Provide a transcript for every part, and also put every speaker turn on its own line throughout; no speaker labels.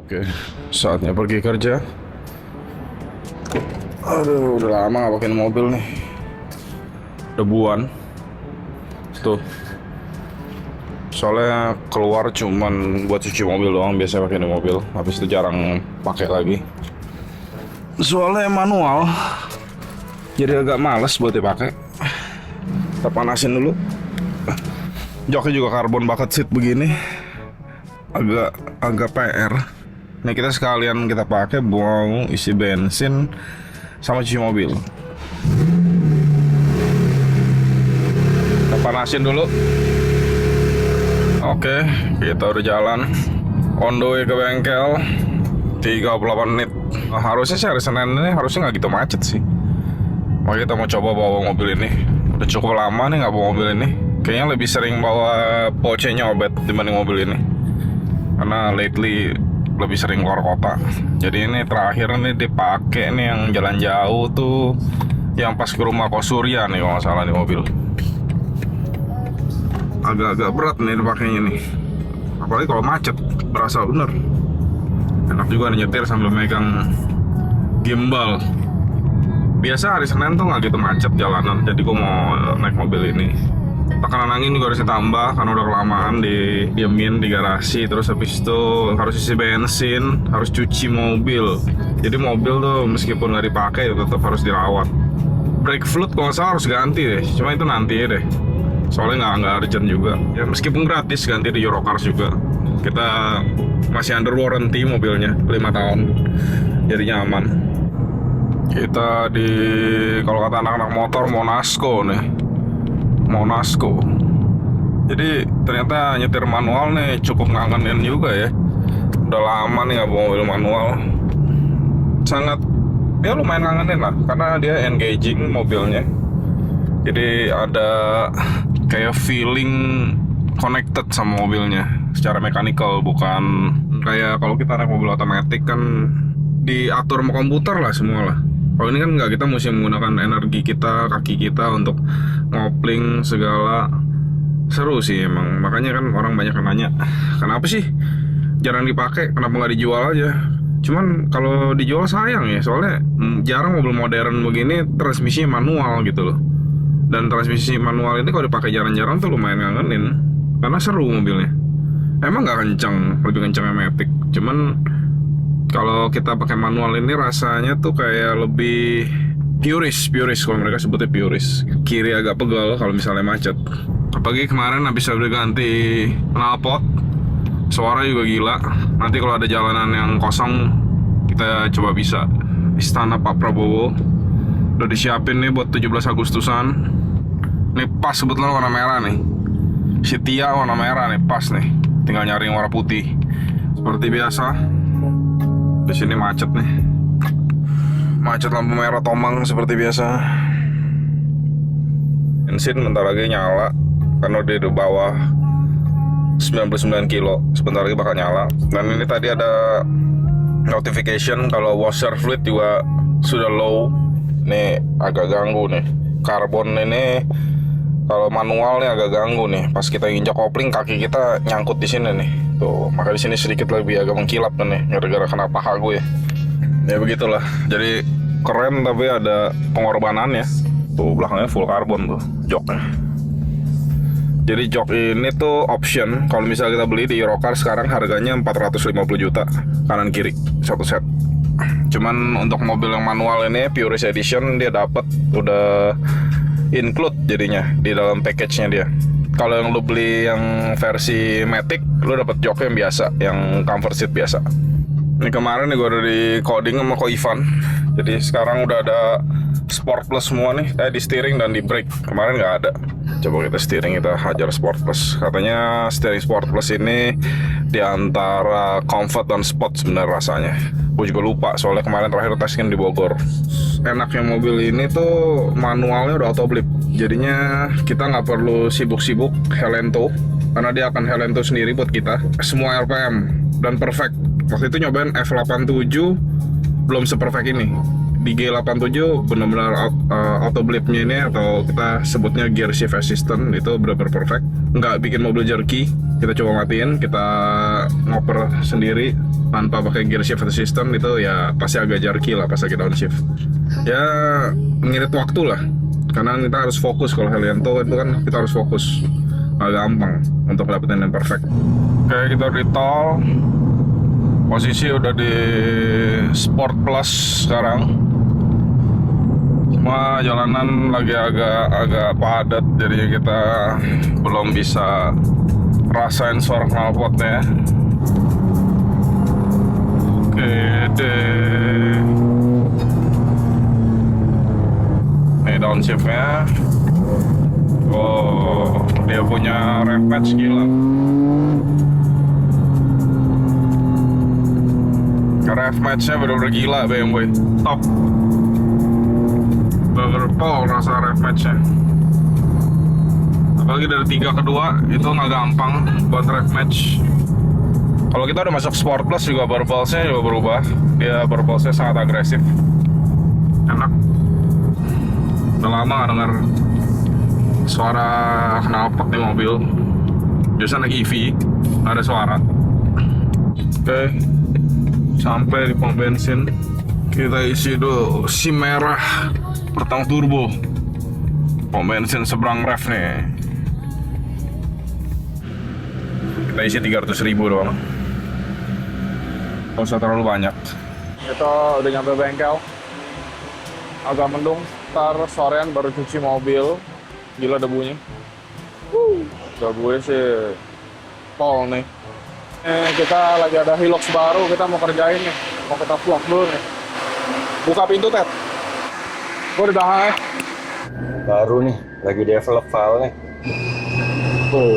Oke, saatnya pergi kerja. Aduh, udah lama gak pakai mobil nih. Debuan. Tuh. Soalnya keluar cuman buat cuci mobil doang, biasanya pakai mobil. Habis itu jarang pakai lagi. Soalnya manual. Jadi agak males buat dipakai. Kita panasin dulu. Joknya juga karbon bucket seat begini. Agak PR. Nah, kita sekalian kita pakai buang isi bensin sama cuci mobil. Kita panasin dulu. Oke, kita udah jalan on the way ke bengkel 38 menit. Nah, harusnya sih hari Senin ini harusnya nggak gitu macet sih. Makanya kita mau coba bawa mobil ini. Udah cukup lama nih nggak bawa mobil ini. Kayaknya lebih sering bawa Porsche nyobet dibanding mobil ini. Karena lately lebih sering keluar kota. Jadi ini terakhir nih dipakai nih yang jalan jauh tuh, yang pas ke rumah Kos Surya nih kalau nggak salah di mobil. Agak-agak berat nih dipakainya nih. Apalagi kalau macet, berasa bener. Enak juga nih nyetir sambil megang gimbal. Biasa hari Senin tuh nggak gitu macet jalanan, jadi gue mau naik mobil ini. Tekanan angin juga harus ditambah karena udah kelamaan diemin di garasi. Terus habis itu harus isi bensin, harus cuci mobil. Jadi mobil tuh meskipun nggak dipakai tetap harus dirawat. Brake fluid kalau nggak salah harus ganti deh, cuma itu nanti ya deh. Soalnya nggak urgent juga. Ya meskipun gratis ganti di Eurocars juga. Kita masih under warranty mobilnya 5 tahun, jadinya aman. Kita di, kalau kata anak-anak motor, Monasco nih. Monasco. Jadi ternyata nyetir manual nih cukup ngangenin juga ya. Udah lama nih nggak bawa mobil manual. Sangat, ya lumayan ngangenin lah, karena dia engaging mobilnya. Jadi ada kayak feeling connected sama mobilnya secara mechanical, bukan kayak kalau kita naik mobil otomatis kan diatur sama komputer lah semua lah. Kalau ini kan nggak, kita mesti menggunakan energi kita, kaki kita untuk ngopling segala. Seru sih emang, makanya kan orang banyak yang nanya, kenapa sih jarang dipakai, kenapa nggak dijual aja. Cuman kalau dijual sayang ya, soalnya jarang mobil modern begini transmisinya manual gitu loh. Dan transmisi manual ini kalau dipakai jarang-jarang tuh lumayan ngangenin, karena seru mobilnya. Emang nggak kencang, lebih kencang Matic. Cuman kalau kita pakai manual ini rasanya tuh kayak lebih puris kalau mereka sebutnya puris. Kiri agak pegal kalau misalnya macet. Apalagi kemarin habis ganti knalpot, suara juga gila. Nanti kalau ada jalanan yang kosong, kita coba bisa Istana Pak Prabowo. Udah disiapin nih buat 17 Agustusan. Nih pas sebetulnya warna merah nih. Setia warna merah nih, pas nih. Tinggal nyari yang warna putih. Seperti biasa. Di sini macet nih. Macet lampu merah tomang seperti biasa. Bensin bentar lagi nyala karena udah di bawah 99 kilo. Sebentar lagi bakal nyala. Dan ini tadi ada notification kalau washer fluid juga sudah low. Ini agak ganggu nih. Karbon ini kalau manual nih agak ganggu nih. Pas kita injak kopling, kaki kita nyangkut di sini nih. Tuh, maka di sini sedikit lebih agak mengkilap kan nih, gara-gara kena paha gue ya. Ya begitulah. Jadi keren tapi ada pengorbanannya. Tuh belakangnya full karbon tuh joknya. Jadi jok ini tuh option. Kalau misalnya kita beli di Eurocars sekarang harganya 450 juta kanan kiri satu set. Cuman untuk mobil yang manual ini Purist Edition dia dapat udah include jadinya di dalam package-nya dia. Kalau yang lu beli yang versi Matic, lu dapat jok yang biasa, yang comfort seat biasa. Ini kemarin nih gue udah di coding sama Ko Ivan. Jadi sekarang udah ada Sport Plus semua nih, di steering dan di brake. Kemarin nggak ada. Coba kita steering, kita hajar Sport Plus. Katanya steering Sport Plus ini di antara comfort dan sport sebenarnya rasanya. Gue juga lupa, soalnya kemarin terakhir tes kan di Bogor. Enaknya mobil ini tuh manualnya udah auto blip. Jadinya kita nggak perlu sibuk-sibuk Helento, karena dia akan Helento sendiri buat kita. Semua RPM dan perfect. Waktu itu nyobain F87 belum seperfect ini. di G87 benar-benar auto blip-nya ini, atau kita sebutnya gear shift assistant, itu benar-benar perfect, nggak bikin mobil jerky. Kita coba matiin, kita ngoper sendiri tanpa pakai gear shift assistant, itu ya pasti agak jerky lah pas lagi downshift. Ya ngirit waktu lah, karena kita harus fokus. Kalau Helianto itu kan kita harus fokus, agak gampang untuk dapetin yang perfect. Oke, kita di tol, posisi udah di Sport Plus sekarang. Cuma jalanan lagi agak padat, jadi kita belum bisa rasain suara knalpotnya. Oke deh, ini downshiftnya. Oh, dia punya rev match gila. Rev matchnya bener-bener gila BMW, top. Berpol rasa rev matchnya. Apalagi dari 3 ke 2 itu nggak gampang buat rev match. Kalau kita udah masuk Sport Plus juga berpolsnya juga berubah. Dia berpolsnya sangat agresif, enak. Udah lama gak denger suara knalpot di mobil. Biasanya naik EV nggak ada suara. Oke, sampai di pom bensin. Kita isi dulu SIM merah pertama turbo. Pom bensin seberang ref nih. Kita isi 300.000 doang, nggak usah terlalu banyak. Kita udah nyampe bengkel, agak mendung. Ntar sorean baru cuci mobil. Gila debunya. Debunya sih pol nih. Kita lagi ada Hilux baru, kita mau kerjain nih. Mau kita vlog dulu nih. Buka pintu, Ted. Gue di belakang ya.
Baru nih, lagi develop file nih.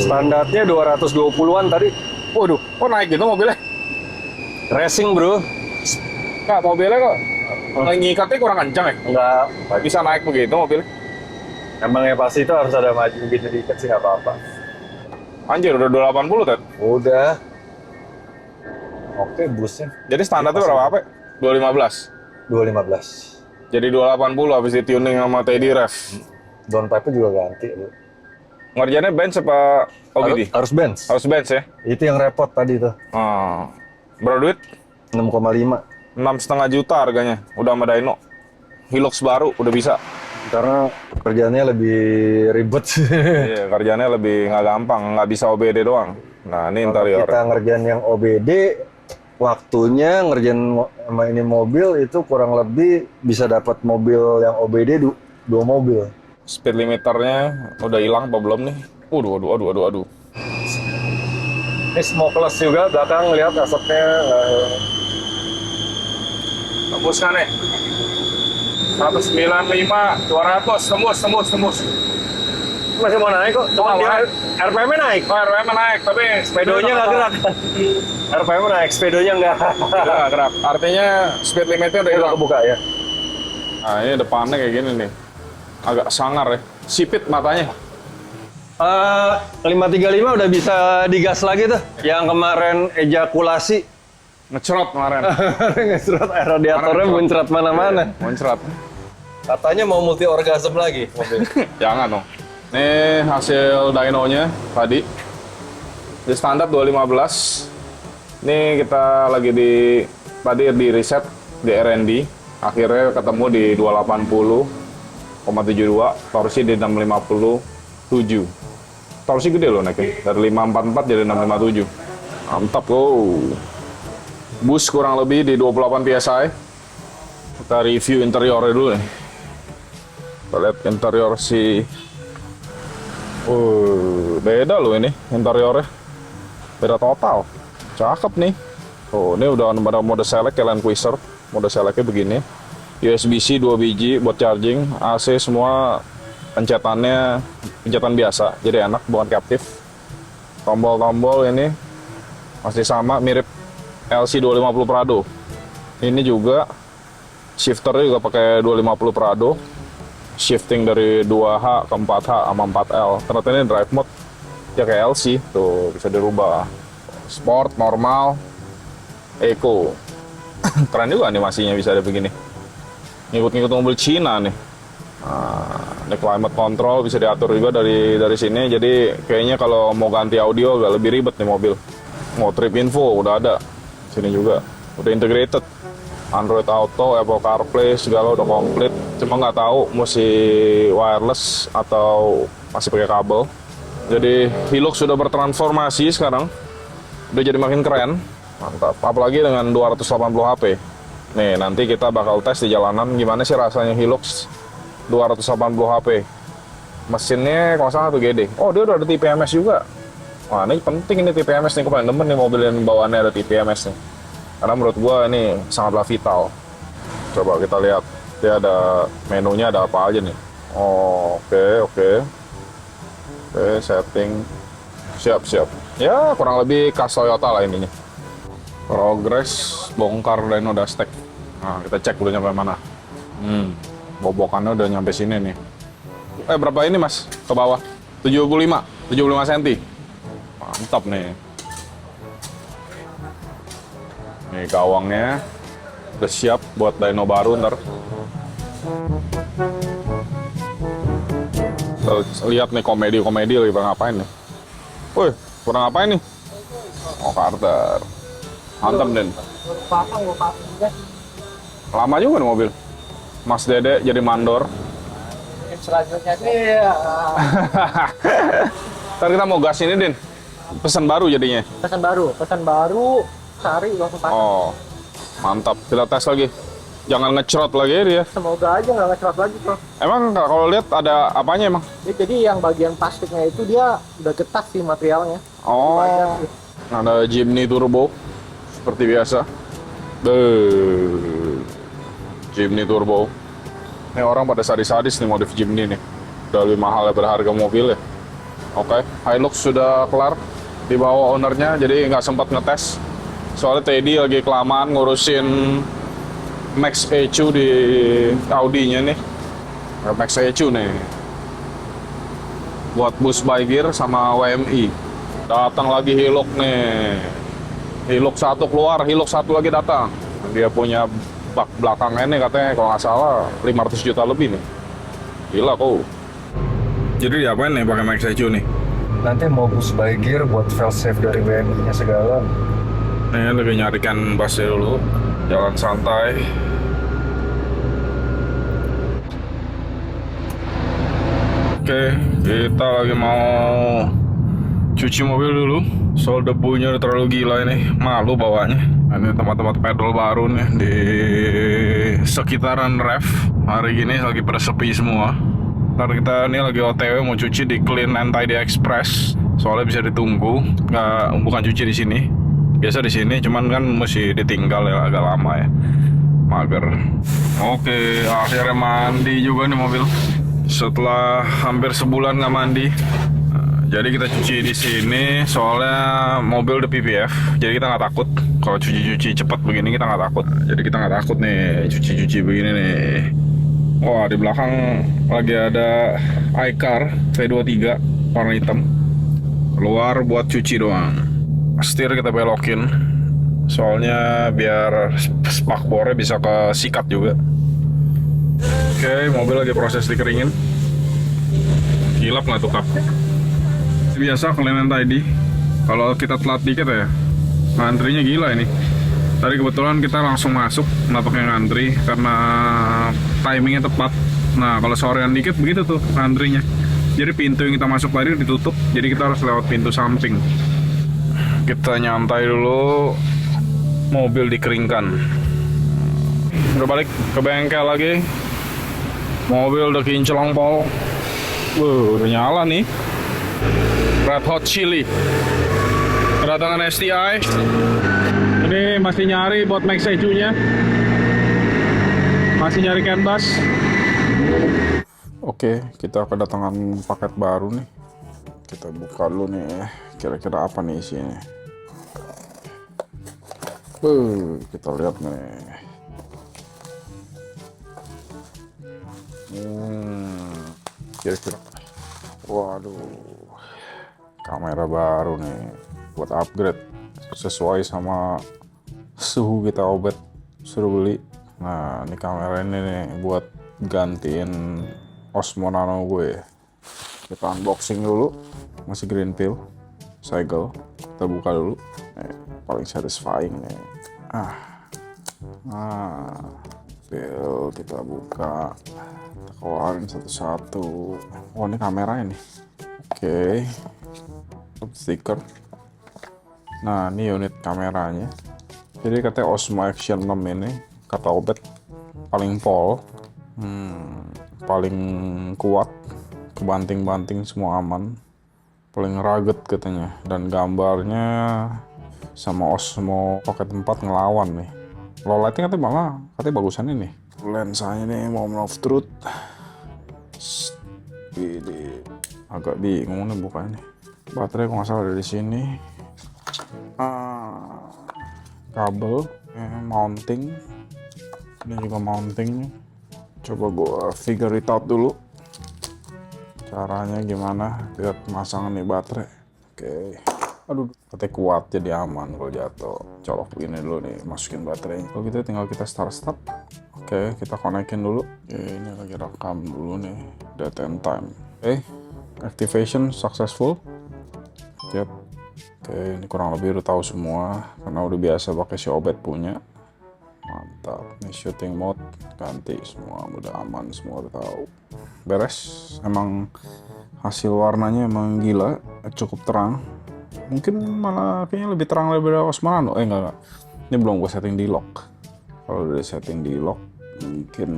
Standarnya 220-an tadi.
Waduh, kok naik gitu mobilnya?
Racing bro.
Nggak, mobilnya kok ngikatnya kurang kencang ya?
Enggak.
Bisa naik begitu mobilnya?
Emang ya pasti itu harus ada maju gitu dikit sih, nggak apa-apa.
Anjir, udah 280 Ted?
Udah. Oke, busnya.
Jadi standarnya berapa apa? 215?
215.
Jadi 280 habis di tuning sama Teddy Rev.
Downpipe-nya juga ganti.
Ngerjainnya bench apa OBD?
Harus bench.
Harus bench ya?
Itu yang repot tadi tuh.
Oh. Berapa duit?
6,5.
6,5 juta harganya. Udah sama dyno. Hilux baru udah bisa.
Karena kerjaannya lebih ribet.
Iya, kerjaannya lebih nggak gampang, nggak bisa OBD doang. Nah, ini interior.
Kita ngerjain yang OBD, waktunya ngerjain sama ini mobil itu kurang lebih bisa dapat mobil yang OBD 2 mobil.
Speed limiternya udah hilang apa belum nih? Waduh.
Ini smokeless juga, belakang lihat asapnya.
Tembus kan nih? 195, 200, tembus.
Masih mau naik kok, cuma dia RPM-nya naik.
Oh, RPM naik, tapi
Speedonya nggak gerak. RPM-nya naik, speedonya nggak
gerak. Artinya speed limitnya udah hilang.
Kebuka ya.
Nah, ini depannya kayak gini nih. Agak sangar ya. Sipit matanya.
535 udah bisa digas lagi tuh. Yang kemarin ejakulasi.
Ngecerot kemarin.
Ngecerot, radiatornya muncrat mana-mana.
Muncrat.
Katanya mau multi orgasm lagi mobil.
Jangan dong. Ini hasil dynonya tadi. Di standar 215. Ini kita lagi tadi di reset di R&D. Akhirnya ketemu di 280,72, torsi di 657. Torsi gede loh naiknya, dari 544 jadi 657. Mantap loh. Bus kurang lebih di 28 PSI. Kita review interiornya dulu nih. Kita lihat interior si... beda loh ini interiornya. Beda total. Cakep nih. Oh, ini udah ada mode select kayak Land Cruiser. Mode selectnya begini. USB-C 2 biji buat charging. AC semua pencetan biasa. Jadi enak, bukan captive. Tombol-tombol ini masih sama, mirip LC250 Prado. Ini juga shifternya juga pakai 250 Prado. Shifting dari 2H ke 4H sama 4L. Ternyata ini drive mode ya kayak LC, tuh bisa dirubah. Sport, normal, eco. Keren juga animasinya bisa ada begini. ngikut-ngikut mobil Cina nih. Nah, ini climate control bisa diatur juga dari sini. Jadi kayaknya kalau mau ganti audio agak lebih ribet nih mobil. Mau trip info udah ada. Sini juga udah integrated. Android Auto, Apple CarPlay segala udah komplit. Cuma nggak tahu mesti wireless atau masih pakai kabel. Jadi Hilux sudah bertransformasi sekarang. Udah jadi makin keren. Mantap. Apalagi dengan 280 HP. Nih, nanti kita bakal tes di jalanan gimana sih rasanya Hilux 280 HP. Mesinnya kalau salah tuh gede. Oh, dia udah ada TPMS juga. Wah, ini penting ini TPMS nih. Gue paling demen nih mobil yang bawaannya ada TPMS nih. Karena menurut gua ini sangatlah vital. Coba kita lihat. Dia ada menunya, ada apa aja nih. Oh, oke. Oke, setting. Siap. Ya, kurang lebih khas Toyota lah ininya. Progress bongkar dyno dashtek. Nah, kita cek dulu nyampe mana. Bobokannya udah nyampe sini nih. Berapa ini mas? Ke bawah? 75 cm. Mantap nih. Nih gawangnya udah siap buat dyno baru ntar. Kita lihat nih komedi lagi pada ngapain nih. Wih, kurang ngapain nih? Oh, Carter. Mantap, Den. Lama juga nih mobil. Mas Dede jadi mandor.
Selanjutnya nih
Ntar kita mau gas ini, Den. Pesan baru jadinya.
pesan baru cari langsung pasang.
Oh, mantap. Kita tes lagi. Jangan ngecrot lagi ya dia.
Semoga aja nggak ngecrot lagi tuh.
Emang kalau lihat ada apanya emang?
Jadi yang bagian plastiknya itu dia udah getah sih materialnya.
Oh,
Wajar sih.
ada Jimny Turbo seperti biasa. Jimny Turbo. Ini orang pada sadis-sadis nih modif Jimny nih. Udah lebih mahal ya berharga mobil ya. Oke, Hilux sudah kelar dibawa ownernya, jadi nggak sempat ngetes. Soalnya Teddy lagi kelamaan ngurusin Max EQ di Audi-nya nih. Max EQ nih. Buat bus by gear sama WMI. Datang lagi Hilux nih. Hilux 1 keluar, Hilux 1 lagi datang. Dia punya bak belakangnya nih katanya kalau nggak salah 500 juta lebih nih. Gila kok. Jadi diapain nih pakai Max EQ nih?
Nanti mau bus by gear buat fail safe dari WMI-nya segala.
Nih lagi nyarikan busnya dulu. Jalan santai. Oke, kita lagi mau cuci mobil dulu. Soal debunya udah terlalu gila ini. Malu bawanya. Ini tempat-tempat pedal baru nih di sekitaran ref. Hari gini lagi pada sepi semua. Ntar kita ini lagi OTW mau cuci di Clean and Tidy Express. Soalnya bisa ditunggu. Nggak, bukan cuci di sini. Biasa di sini, cuman kan mesti ditinggal ya, agak lama ya. Mager. Oke, akhirnya mandi juga nih mobil. Setelah hampir sebulan nggak mandi. Jadi kita cuci di sini, soalnya mobil udah PPF. Jadi kita nggak takut. Kalau cuci-cuci cepat begini kita nggak takut. Jadi kita nggak takut nih cuci-cuci begini nih. Wah, di belakang lagi ada iCar V23 warna hitam. Keluar buat cuci doang. Setir kita belokin. Soalnya biar spakbornya bisa ke sikat juga. Oke, mobil lagi proses dikeringin. Kilap nggak tuh kap? Biasa Clean and Tidy. Kalau kita telat dikit ya, ngantrinya gila ini. Tadi kebetulan kita langsung masuk, nggak pakai ngantri karena timingnya tepat. Nah, kalau sorean dikit begitu tuh ngantrinya. Jadi pintu yang kita masuk tadi ditutup, jadi kita harus lewat pintu samping. Kita nyantai dulu, mobil dikeringkan. Udah balik ke bengkel lagi. Mobil udah kinclong pol. Udah nyala nih. Red Hot Chili. Kedatangan STI. Ini masih nyari buat Max EQ-nya. Masih nyari CAN bus. Oke, kita kedatangan paket baru nih. Kita buka dulu nih. Kira-kira apa nih isinya? Kita lihat nih. Kira-kira. Waduh. Kamera baru nih. Buat upgrade. Sesuai sama suhu kita obat. Suruh beli. Nah, ini kamera ini nih buat gantiin Osmo Nano gue. Kita unboxing dulu, masih green pill, segel. Kita buka dulu, paling satisfying nih. Pill kita buka, kita keluarin satu-satu. Oh, ini kamera ini. Oke, stiker. Nah, ini unit kameranya. Jadi katanya Osmo Action 6 ini, kata Obet, paling pol, paling kuat, kebanting-banting semua aman, paling rugged katanya. Dan gambarnya sama Osmo Pocket 4 ngelawan nih. Low lighting katanya bagusan ini. Lensanya nih moment of truth. Ini agak bingung nih bukanya. Baterai kalau nggak salah ada di sini. Kabel, mounting. Ini juga mountingnya. Coba gua figure it out dulu. Caranya gimana? Lihat masang nih baterai. Oke. Aduh, katanya kuat jadi aman kalau jatuh. Colok begini dulu nih, masukin baterainya. Kalau gitu tinggal kita start. Oke, kita konekin dulu. Oke, ini lagi rekam dulu nih, date and time. Oke, activation successful. Yep. Oke, ini kurang lebih udah tahu semua karena udah biasa pakai Xiaomi punya. Mantap. Ini shooting mode ganti semua, udah aman semua, udah tahu. Beres. Emang hasil warnanya emang gila, cukup terang. Mungkin malah kayaknya lebih terang daripada Osmo Nano. Enggak. Ini belum gue setting di lock. Kalau udah setting di lock mungkin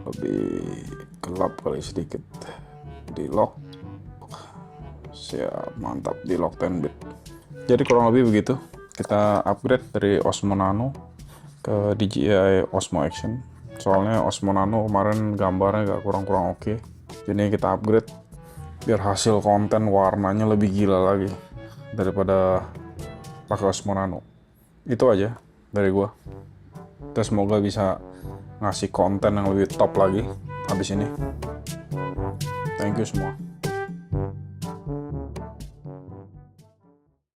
lebih gelap kali sedikit. Di lock. Siap, mantap, di lock 10 bit. Jadi kurang lebih begitu. Kita upgrade dari Osmo Nano ke DJI Osmo Action. Soalnya Osmo Nano kemarin gambarnya agak kurang oke. Jadi kita upgrade biar hasil konten warnanya lebih gila lagi daripada pakai Osmo Nano. Itu aja dari gua. Kita semoga bisa ngasih konten yang lebih top lagi habis ini. Thank you semua.